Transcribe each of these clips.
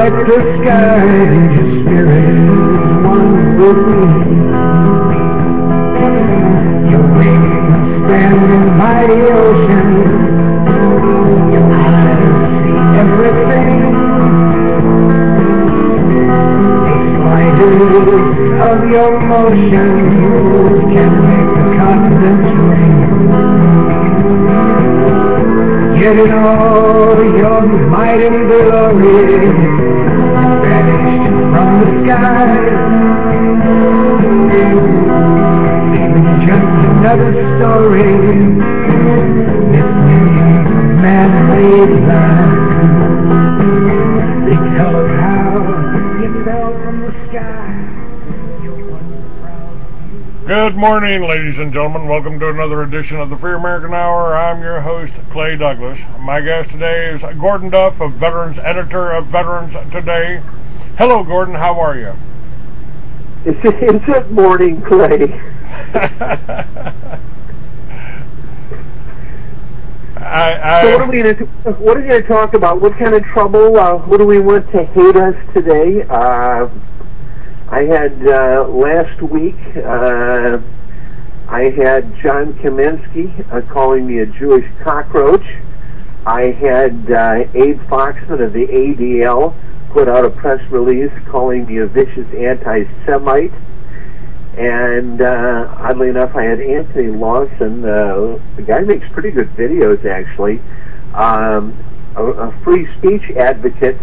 like the sky, and your spirit is one with me. You make me stand in mighty ocean. Your eyes see everything. The spiders of your motion can make the continents ring. Yet in all your might and glory, vanished from the skies, leaving just another story, this millions of man-made lies. They tell us how you fell from the sky. Good morning, ladies and gentlemen. Welcome to another edition of the Free American Hour. I'm your host, Clay Douglas. My guest today is Gordon Duff, of Veterans, editor of Veterans Today. Hello, Gordon. How are you? It's good morning, Clay. So what are we going to talk about? What kind of trouble? What do we want to hate us today? I had last week, I had John Kaminsky calling me a Jewish cockroach. I had Abe Foxman of the ADL put out a press release calling me a vicious anti-Semite. And oddly enough, I had Anthony Lawson, the guy makes pretty good videos actually, a free speech advocate,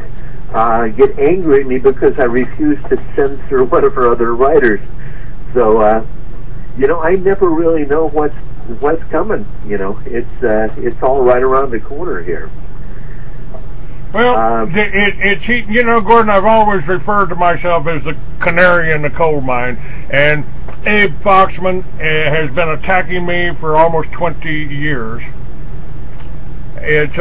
get angry at me because I refuse to censor one of her other writers. So, you know, I never really know what's coming. You know, it's all right around the corner here. Well, it's you know, Gordon, I've always referred to myself as the canary in the coal mine, and Abe Foxman has been attacking me for almost 20 years. It's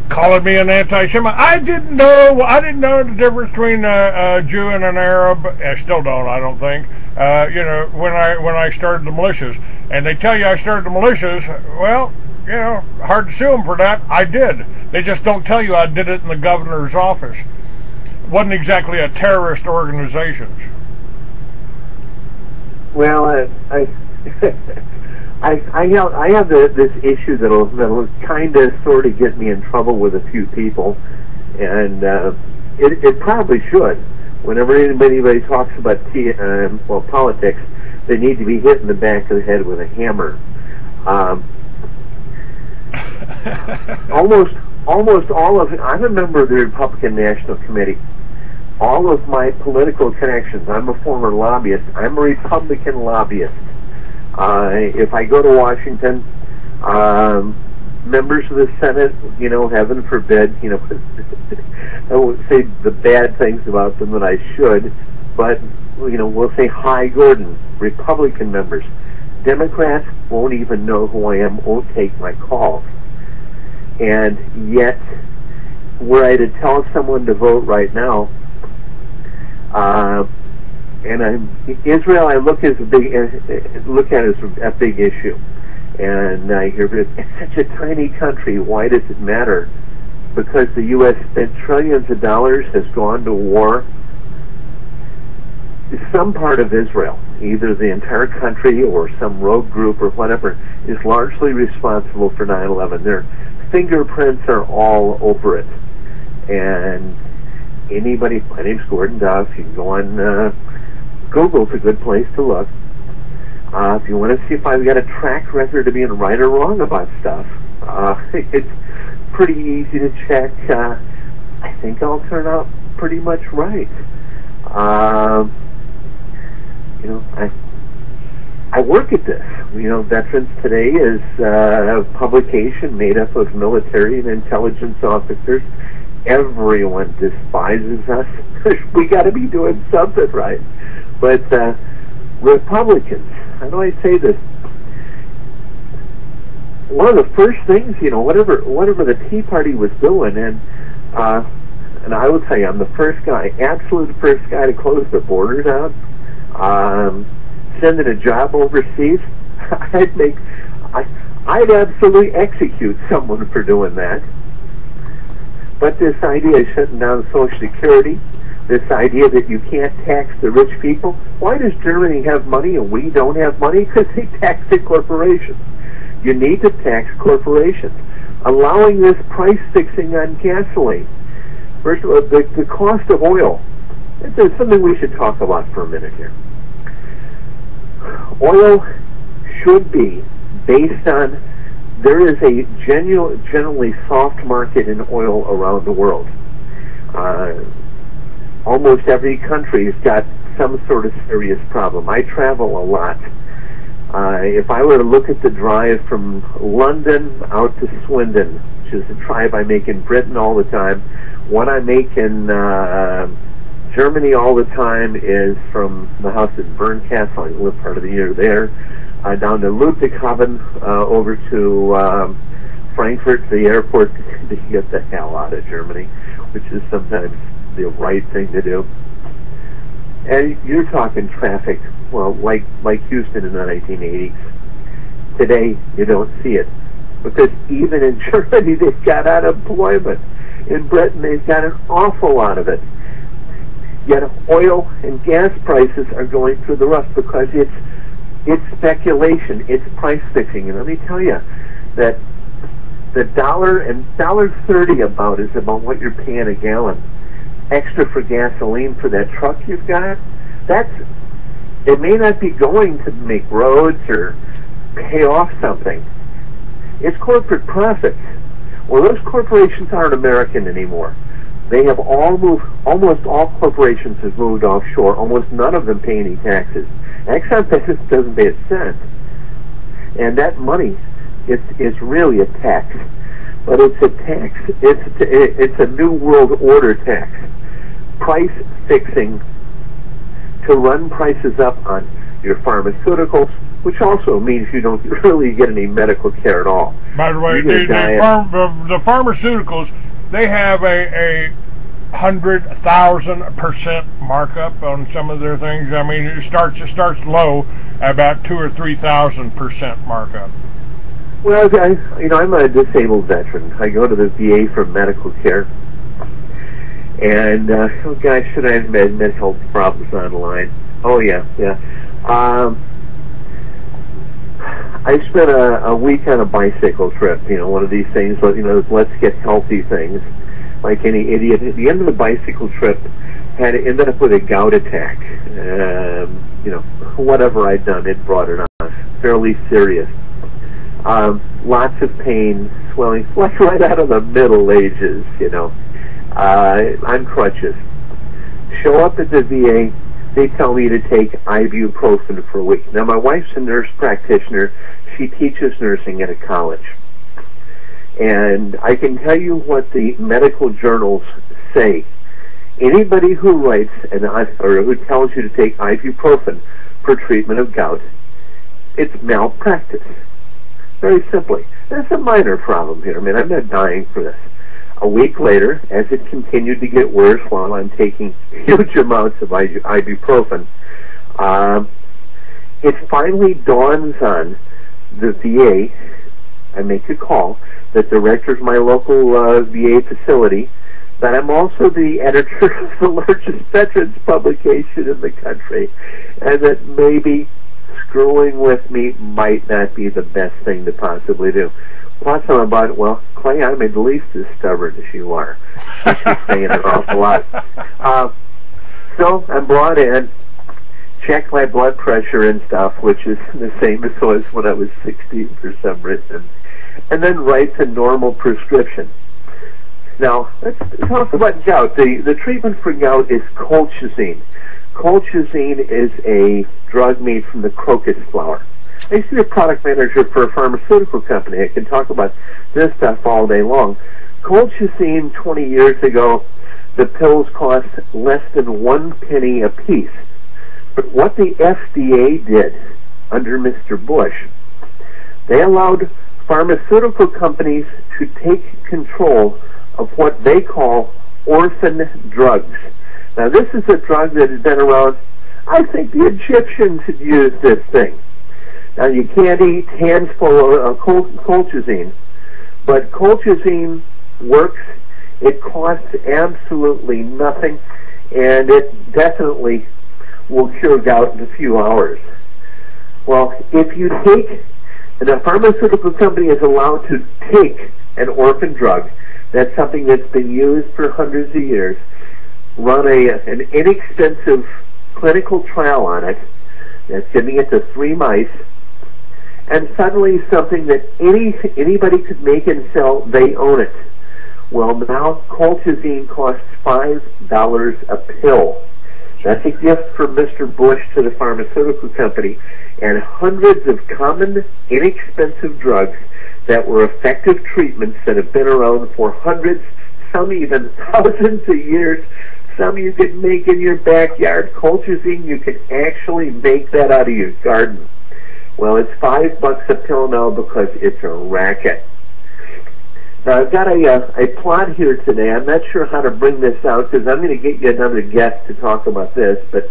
calling me an anti-Semite. I didn't know the difference between a Jew and an Arab. I still don't. I don't think. You know, when I started the militias, and they tell you I started the militias. Well, you know, hard to sue them for that. I did. They just don't tell you I did it in the governor's office. It wasn't exactly a terrorist organization. Well, I have this issue that'll kind of sort of get me in trouble with a few people, and it probably should. Whenever anybody talks about politics, they need to be hit in the back of the head with a hammer. Almost all of it. I'm a member of the Republican National Committee. All of my political connections. I'm a former lobbyist. I'm a Republican lobbyist. If I go to Washington, members of the Senate, you know, heaven forbid, you know, I won't say the bad things about them that I should, but, you know, we'll say, hi, Gordon. Republican members. Democrats won't even know who I am, won't take my calls. And yet, were I to tell someone to vote right now, and Israel, I look at as a big issue, and I hear it's such a tiny country. Why does it matter? Because the U.S. spent trillions of dollars, has gone to war. Some part of Israel, either the entire country or some rogue group or whatever, is largely responsible for 9/11. Their fingerprints are all over it, and anybody. My name's Gordon Duff. You can go on. Google's a good place to look. If you want to see if I've got a track record of being right or wrong about stuff, it's pretty easy to check. I think I'll turn out pretty much right. You know, I work at this. You know, Veterans Today is a publication made up of military and intelligence officers. Everyone despises us. We got to be doing something right. But Republicans, how do I say this? One of the first things, you know, whatever the Tea Party was doing, and I will tell you, I'm the first guy, absolute first guy to close the borders out. Sending a job overseas, I'd absolutely execute someone for doing that. But this idea of shutting down Social Security, this idea that you can't tax the rich people, why does Germany have money and we don't have money? Because they tax the corporations. You need to tax corporations. Allowing this price fixing on gasoline. First of all, the cost of oil. It's something we should talk about for a minute here. Oil should be based on, there is a generally soft market in oil around the world. Almost every country has got some sort of serious problem. I travel a lot. If I were to look at the drive from London out to Swindon, which is a drive I make in Britain all the time, what I make in Germany all the time is from the house in Bernkastel, I live part of the year there, down to Ludwigshafen, over to Frankfurt, the airport, to get the hell out of Germany, which is sometimes the right thing to do. And you're talking traffic, well, like Houston in the 1980s. Today, you don't see it. Because even in Germany, they've got unemployment. In Britain, they've got an awful lot of it. Yet oil and gas prices are going through the roof because it's speculation, it's price fixing. And let me tell you that the $1.30 about is about what you're paying a gallon extra for gasoline for that truck you've got. It may not be going to make roads or pay off something. It's corporate profits. Well, those corporations aren't American anymore. They have all moved, almost all corporations have moved offshore. Almost none of them pay any taxes. Exxon doesn't pay a cent. And that money, it's really a tax. But it's a tax, it's a new world order tax. Price fixing to run prices up on your pharmaceuticals, which also means you don't really get any medical care at all. By the way, the pharmaceuticals, they have a 100,000% markup on some of their things. I mean, it starts low, about 2,000 or 3,000% markup. Well, I'm a disabled veteran. I go to the VA for medical care. And, oh gosh, should I have mental health problems online? Oh, yeah. I spent a week on a bicycle trip, one of these things, let's get healthy things, like any idiot. At the end of the bicycle trip, ended up with a gout attack. Whatever I'd done, it brought it on. Fairly serious. Lots of pain, swelling, like right out of the Middle Ages, on crutches. Show up at the VA, they tell me to take ibuprofen for a week. Now, my wife's a nurse practitioner. She teaches nursing at a college. And I can tell you what the medical journals say. Anybody who writes or who tells you to take ibuprofen for treatment of gout, it's malpractice. Very simply. That's a minor problem here. I mean, I'm not dying for this. A week later, as it continued to get worse while I'm taking huge amounts of ibuprofen, it finally dawns on the VA. I make a call, the director of my local VA facility, that I'm also the editor of the largest veterans publication in the country, and that maybe screwing with me might not be the best thing to possibly do. Plus, I'm about, well, Clay, I'm at least as stubborn as you are. She's saying an awful lot. So I'm brought in, check my blood pressure and stuff, which is the same as it was when I was 16 for some reason, and then writes a normal prescription. Now, let's talk about gout. The treatment for gout is colchicine. Colchicine is a drug made from the crocus flower. I used to be a product manager for a pharmaceutical company. I can talk about this stuff all day long. Colchicine, 20 years ago, the pills cost less than 1 penny a piece. But what the FDA did under Mr. Bush, they allowed pharmaceutical companies to take control of what they call orphan drugs. Now, this is a drug that has been around. I think the Egyptians had used this thing. Now, you can't eat hands full of colchicine, but colchicine works It costs absolutely nothing, and it definitely will cure gout in a few hours. Well, if you take, and a pharmaceutical company is allowed to take an orphan drug, that's something that's been used for hundreds of years, run an inexpensive clinical trial on it, that's giving it to 3 mice, and suddenly something that anybody could make and sell, they own it. Well, now colchicine costs $5 a pill. That's a gift from Mr. Bush to the pharmaceutical company, and hundreds of common, inexpensive drugs that were effective treatments that have been around for hundreds, some even thousands of years. Some you can make in your backyard. Colchicine, you can actually make that out of your garden. Well, it's $5 a pill now because it's a racket. Now, I've got a plot here today. I'm not sure how to bring this out because I'm going to get you another guest to talk about this. But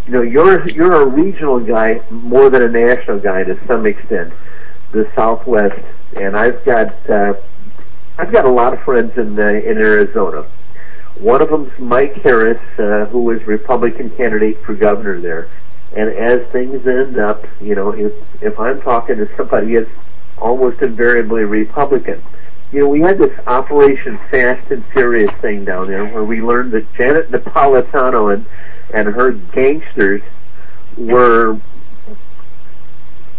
you know, you're a regional guy more than a national guy to some extent, the Southwest. And I've got a lot of friends in Arizona. One of them's Mike Harris, who was Republican candidate for governor there. And as things end up, you know, if I'm talking to somebody, it's almost invariably Republican. You know, we had this Operation Fast and Furious thing down there where we learned that Janet Napolitano and her gangsters were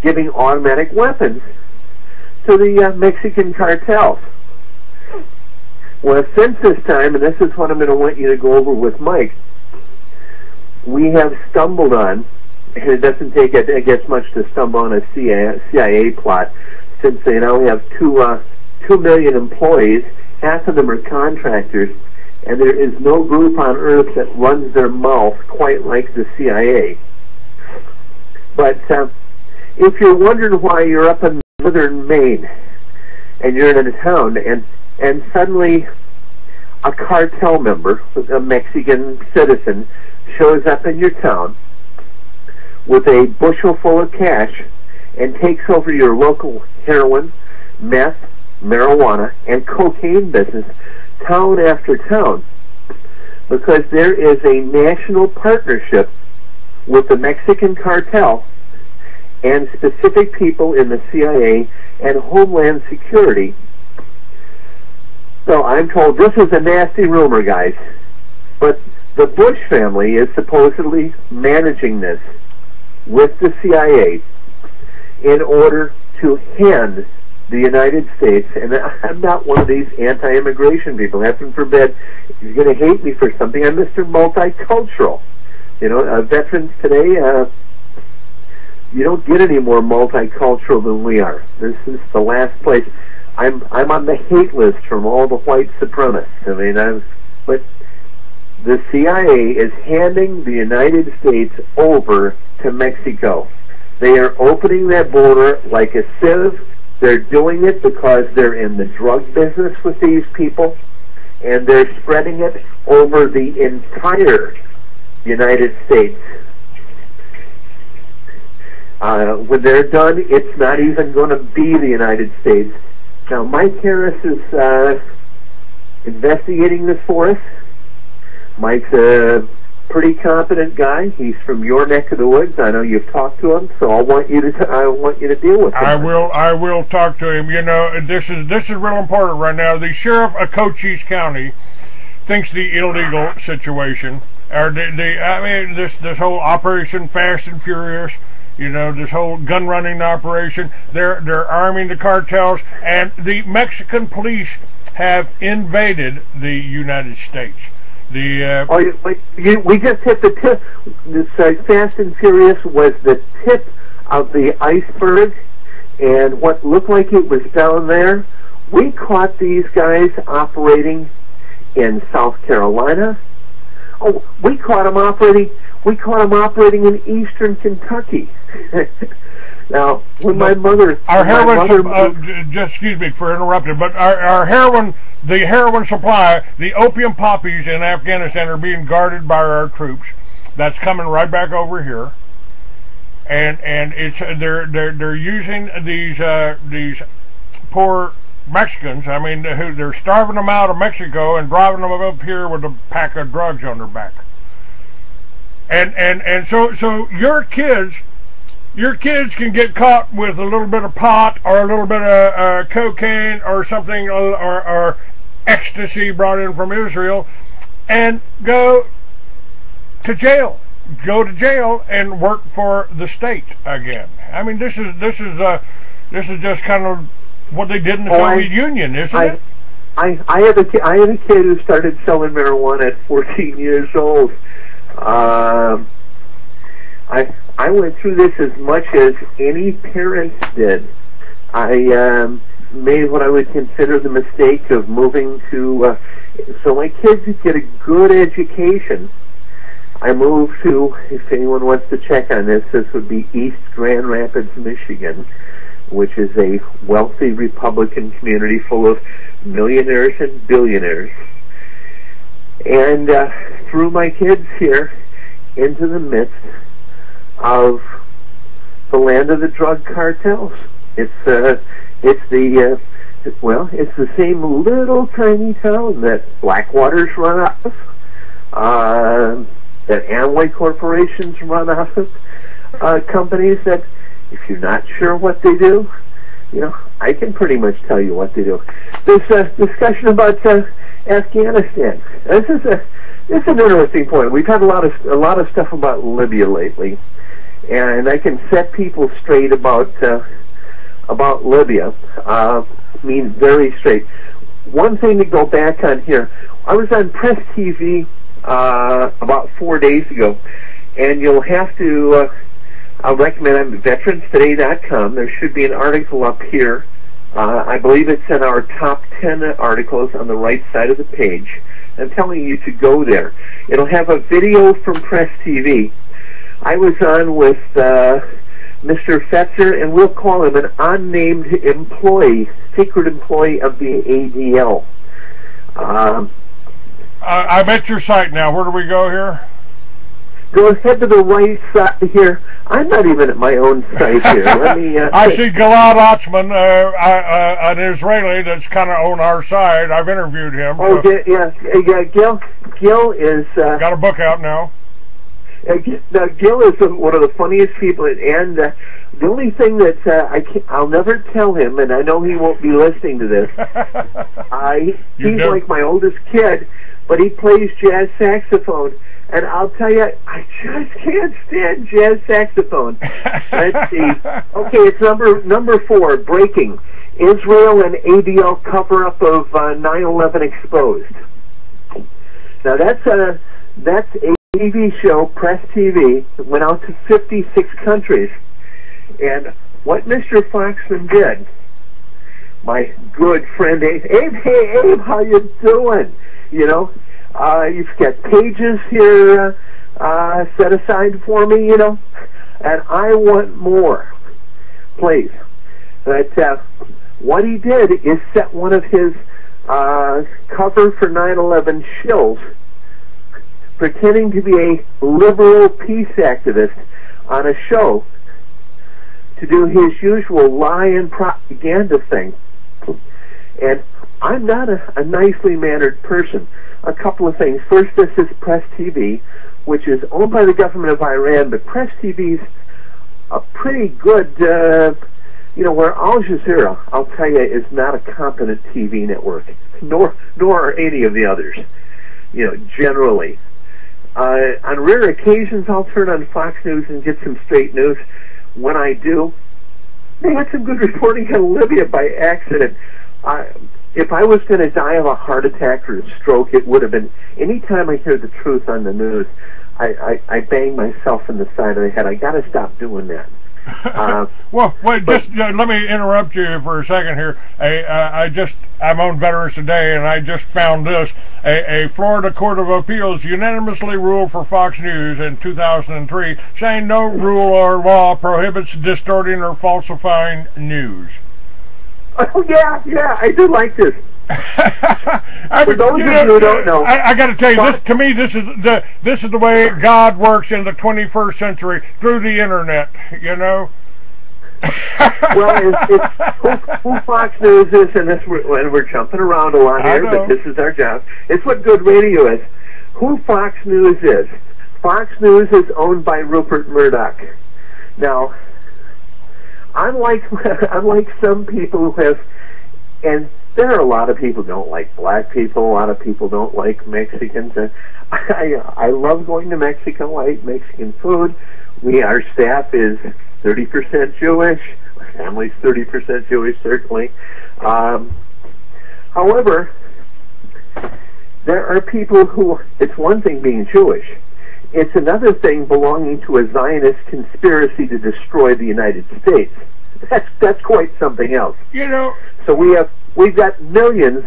giving automatic weapons to the Mexican cartels. Well, since this time, and this is what I'm going to want you to go over with Mike, we have stumbled on, and it doesn't take, I guess, much to stumble on a CIA plot, since they now have 2 million employees, half of them are contractors, and there is no group on earth that runs their mouth quite like the CIA. But if you're wondering why you're up in northern Maine, and you're in a town, and suddenly a cartel member, a Mexican citizen, shows up in your town with a bushel full of cash and takes over your local heroin, meth, marijuana, and cocaine business, town after town, because there is a national partnership with the Mexican cartel and specific people in the CIA and Homeland Security. So I'm told this is a nasty rumor, guys, but the Bush family is supposedly managing this with the CIA in order to hand the United States, and I'm not one of these anti-immigration people, heaven forbid, you're going to hate me for something, I'm Mr. Multicultural. You know, veterans today, you don't get any more multicultural than we are. This is the last place. I'm on the hate list from all the white supremacists. I mean, but the CIA is handing the United States over to Mexico. They are opening that border like a sieve. They're doing it because they're in the drug business with these people, and they're spreading it over the entire United States. When they're done, it's not even going to be the United States. Now, Mike Harris is investigating this for us. Mike's a pretty competent guy. He's from your neck of the woods. I know you've talked to him, so I want you to deal with him. I will talk to him. You know, this is real important right now. The sheriff of Cochise County thinks the illegal situation, or this whole Operation Fast and Furious, you know, this whole gun running operation, they're arming the cartels, and the Mexican police have invaded the United States. We just hit the tip. This Fast and Furious was the tip of the iceberg, and what looked like it was down there, we caught these guys operating in South Carolina. Oh, we caught them operating in eastern Kentucky. Now, when my mother... just excuse me for interrupting, but our heroin... The heroin supply, the opium poppies in Afghanistan are being guarded by our troops. That's coming right back over here, and it's they're using these poor Mexicans. I mean, they're starving them out of Mexico and driving them up here with a pack of drugs on their back. And so your kids can get caught with a little bit of pot or a little bit of cocaine or something, or ecstasy brought in from Israel, and go to jail. Go to jail and work for the state again. I mean, this is just kind of what they did in the Soviet Union, isn't it? I had a kid who started selling marijuana at 14 years old. I went through this as much as any parents did. I made what I would consider the mistake of moving to, so my kids could get a good education. I moved to, if anyone wants to check on this, this would be East Grand Rapids, Michigan, which is a wealthy Republican community full of millionaires and billionaires. And threw my kids here into the midst of the land of the drug cartels. It's the same little tiny town that Blackwater's run out of, that Amway corporations run out of, companies that, if you're not sure what they do, you know, I can pretty much tell you what they do. There's a discussion about Afghanistan. This is an interesting point. We've had a lot of stuff about Libya lately, and I can set people straight about Libya. I mean, very straight. One thing to go back on here. I was on Press TV about 4 days ago, and you'll have to. I'll recommend on veteranstoday.com. There should be an article up here. I believe it's in our top 10 articles on the right side of the page. I'm telling you to go there. It'll have a video from Press TV. I was on with Mr. Fetzer, and we'll call him an unnamed employee, secret employee of the ADL. I'm at your site now. Where do we go here? Go ahead to the right side here. I'm not even at my own site here. Let me. I see Gilad Otzman, an Israeli that's kind of on our side. I've interviewed him. Oh, yeah. Gil is. Got a book out now. Now, Gil is one of the funniest people, and the only thing that I'll never tell him, and I know he won't be listening to this. He's like my oldest kid, but he plays jazz saxophone. And I'll tell you, I just can't stand jazz saxophone. Let's see. Okay, it's number 4, breaking. Israel and ADL cover-up of 9/11 exposed. Now that's a TV show, Press TV, that went out to 56 countries. And what Mr. Foxman did, my good friend Abe, hey Abe, how you doing? You know, you've got pages here set aside for me, you know, and I want more, please. But what he did is set one of his cover for 9/11 shills, pretending to be a liberal peace activist on a show, to do his usual lie and propaganda thing. And I'm not a nicely mannered person. A couple of things. First, this is Press TV, which is owned by the government of Iran, but Press TV's a pretty good, you know, where Al Jazeera, I'll tell you, is not a competent TV network, nor are any of the others, you know, generally. On rare occasions, I'll turn on Fox News and get some straight news. When I do, they had some good reporting on Libya by accident. If I was going to die of a heart attack or a stroke, it would have been, anytime I hear the truth on the news, I bang myself in the side of the head. I got to stop doing that. Well, wait, just let me interrupt you for a second here. I'm on Veterans Today, and I just found this. A Florida Court of Appeals unanimously ruled for Fox News in 2003, saying no rule or law prohibits distorting or falsifying news. Oh, yeah, I do like this. For those of you who don't know, I got to tell you, this to me, this is the way God works in the 21st century through the internet. You know. Well, who Fox News is, and we're jumping around a lot here, but this is our job. It's what good radio is. Who Fox News is. Fox News is owned by Rupert Murdoch. Now, unlike some people who have, and there are a lot of people who don't like black people, a lot of people don't like Mexicans, and I love going to Mexico. I eat Mexican food. Our staff is 30% Jewish. My family's 30% Jewish, certainly. However, there are people who, it's one thing being Jewish. It's another thing belonging to a Zionist conspiracy to destroy the United States. That's quite something else. You know. So we've got millions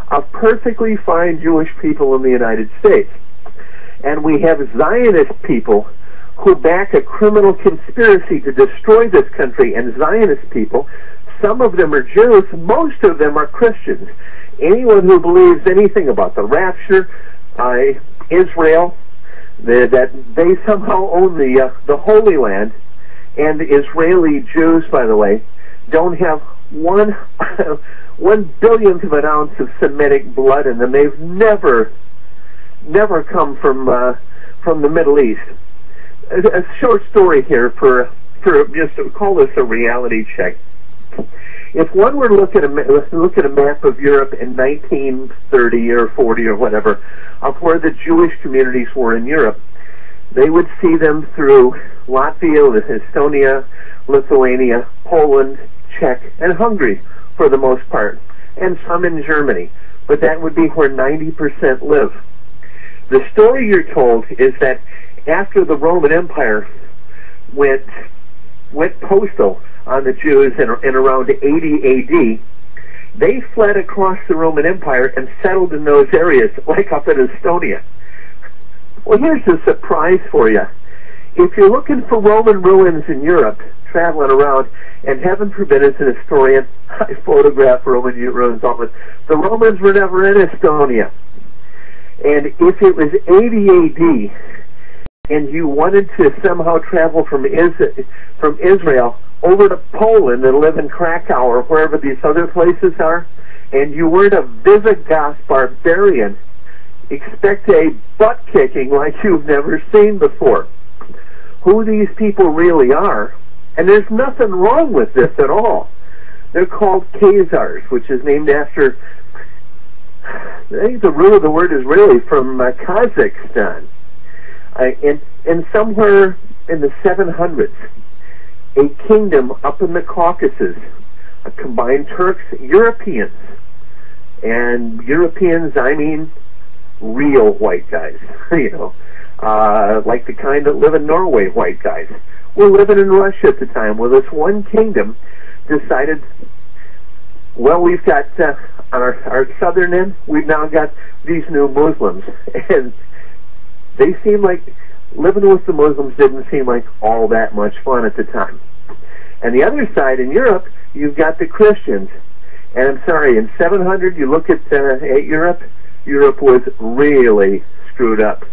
of perfectly fine Jewish people in the United States. And we have Zionist people who back a criminal conspiracy to destroy this country. And Zionist people, some of them are Jews, most of them are Christians. Anyone who believes anything about the rapture, Israel, that they somehow own the Holy Land, and Israeli Jews, by the way, don't have one billionth of an ounce of Semitic blood in them. They've never come from the Middle East. A short story here for just to call this a reality check. If one were to look at a map of Europe in 1930 or 40 or whatever, of where the Jewish communities were in Europe, they would see them through Latvia, Estonia, Lithuania, Poland, Czech, and Hungary for the most part, and some in Germany. But that would be where 90% live. The story you're told is that after the Roman Empire went postal on the Jews in around 80 AD, they fled across the Roman Empire and settled in those areas, like up in Estonia. Well, here's a surprise for you. If you're looking for Roman ruins in Europe, traveling around, and heaven forbid as an historian, I photograph Roman ruins often, the Romans were never in Estonia. And if it was 80 AD, and you wanted to somehow travel from Israel over to Poland and live in Krakow or wherever these other places are, and you weren't a Visigoth barbarian, expect a butt-kicking like you've never seen before. Who these people really are, and there's nothing wrong with this at all. They're called Khazars, which is named after, I think the root of the word is really from Kazakhstan. And somewhere in the 700s, a kingdom up in the Caucasus, combined Turks, Europeans, and Europeans, I mean real white guys, you know, like the kind that live in Norway, white guys, were living in Russia at the time. Well, this one kingdom decided, well, we've got on our southern end, we've now got these new Muslims, and they seem like living with the Muslims didn't seem like all that much fun at the time. And the other side, in Europe, you've got the Christians. And I'm sorry, in 700, you look at Europe, Europe was really screwed up.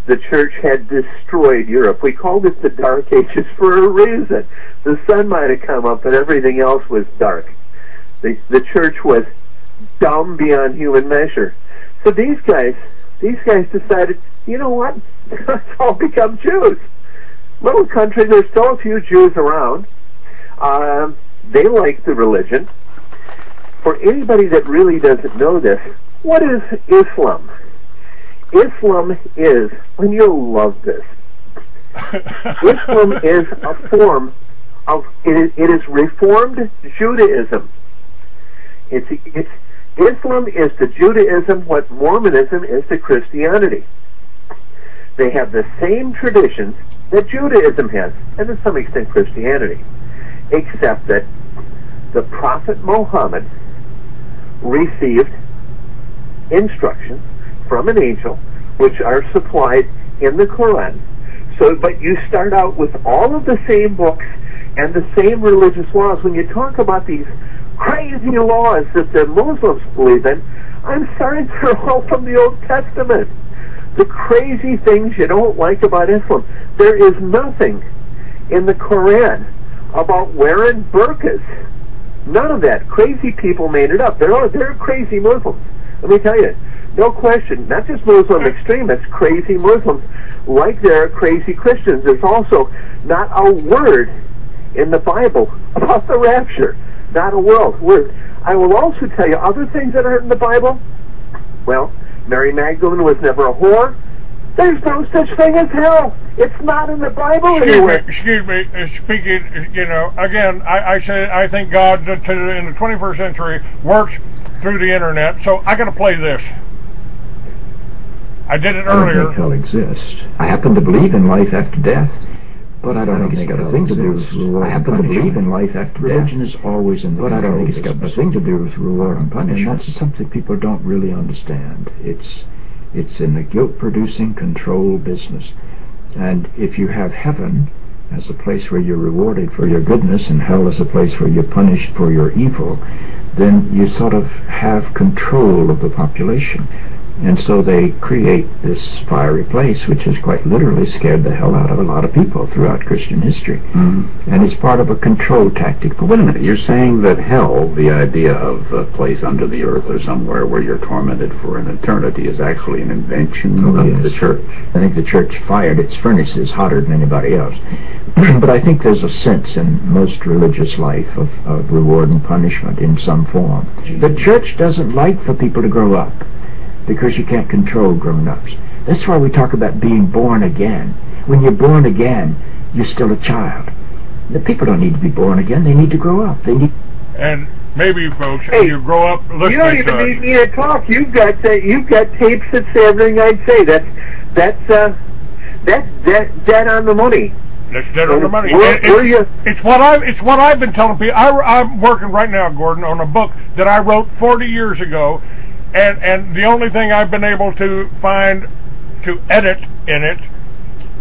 The church had destroyed Europe. We called it the Dark Ages for a reason. The sun might have come up, but everything else was dark. The church was dumb beyond human measure. So these guys decided, you know what? Let's all become Jews. Little country, there's still a few Jews around. They like the religion. For anybody that really doesn't know this, what is Islam? Islam is, and you'll love this, Islam is a form of, it is Reformed Judaism. Islam is to Judaism what Mormonism is to Christianity. They have the same traditions that Judaism has, and to some extent Christianity, except that the Prophet Muhammad received instructions from an angel, which are supplied in the Quran. So, but you start out with all of the same books and the same religious laws. When you talk about these crazy laws that the Muslims believe in, I'm sorry, they're all from the Old Testament. The crazy things you don't like about Islam. There is nothing in the Quran about wearing burqas. None of that. Crazy people made it up. They're crazy Muslims. Let me tell you, no question, not just Muslim extremists, crazy Muslims, like there are crazy Christians. There's also not a word in the Bible about the rapture. Not a word. I will also tell you other things that aren't in the Bible. Well, Mary Magdalene was never a whore. There's no such thing as hell. It's not in the Bible anywhere. Excuse me. Speaking, again, I say I think God in the 21st century works through the internet. So I got to play this. I did it earlier. I don't think hell exists. I happen to believe in life after death, but I don't think it's got a thing to do with reward. I happen to believe in life after death. Religion is always in the but I don't think it's got a thing to do with reward and punishment. And that's something people don't really understand. It's in the guilt-producing control business. And if you have heaven as a place where you're rewarded for your goodness and hell as a place where you're punished for your evil, then you sort of have control of the population. And so they create this fiery place, which has quite literally scared the hell out of a lot of people throughout Christian history. And it's part of a control tactic. But wait a minute, you're saying that hell, the idea of a place under the earth or somewhere where you're tormented for an eternity, is actually an invention of the church? I think the church fired its furnaces hotter than anybody else. But I think there's a sense in most religious life of reward and punishment in some form. The church doesn't like for people to grow up, because you can't control grown-ups. That's why we talk about being born again. When you're born again, you're still a child. The people don't need to be born again. They need to grow up. They need. And maybe, folks, as you grow up listening to us, you don't even need me to talk. You've got tapes that say everything I'd say. That's dead on the money. That's dead on the money. It's what I've been telling people. I'm working right now, Gordon, on a book that I wrote 40 years ago. And the only thing I've been able to find to edit in it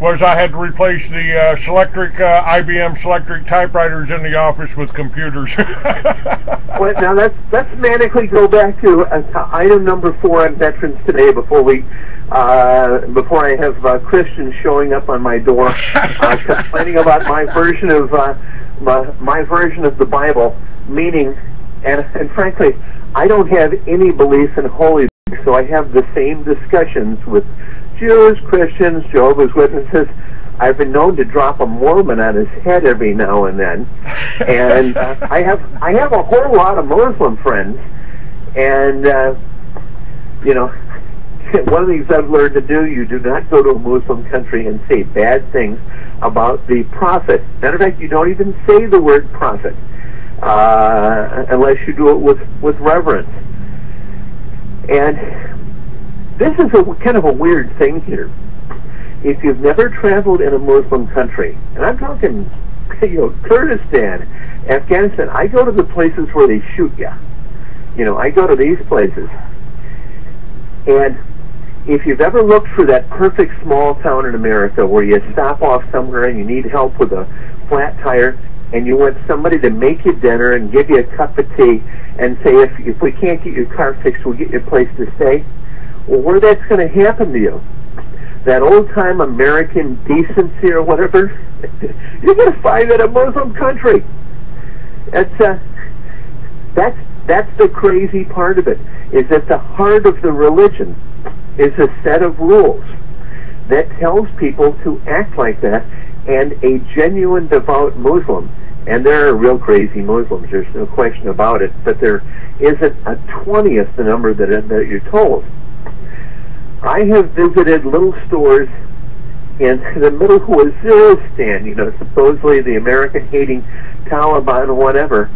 was I had to replace the IBM Selectric typewriters in the office with computers. Well, now let's manically go back to item number 4 on Veterans Today before I have Christians showing up on my door complaining about my version of the Bible, meaning, and frankly, I don't have any belief in Holy Book, so I have the same discussions with Jews, Christians, Jehovah's Witnesses. I've been known to drop a Mormon on his head every now and then, and I have a whole lot of Muslim friends, and one of the things I've learned to do: you do not go to a Muslim country and say bad things about the prophet. Matter of fact, you don't even say the word prophet. Unless you do it with reverence. And this is kind of a weird thing here. If you've never traveled in a Muslim country, and I'm talking, Kurdistan, Afghanistan, I go to the places where they shoot you. I go to these places. And if you've ever looked for that perfect small town in America where you stop off somewhere and you need help with a flat tire, and you want somebody to make you dinner and give you a cup of tea and say, if we can't get your car fixed, we'll get you a place to stay. Well, where that's going to happen to you, that old-time American decency or whatever, you're going to find in a Muslim country. That's the crazy part of it, is that the heart of the religion is a set of rules that tells people to act like that. And a genuine devout Muslim, and there are real crazy Muslims, there's no question about it, but there isn't a 20th the number that you're told. I have visited little stores in the middle of Waziristan, supposedly the American-hating Taliban or whatever,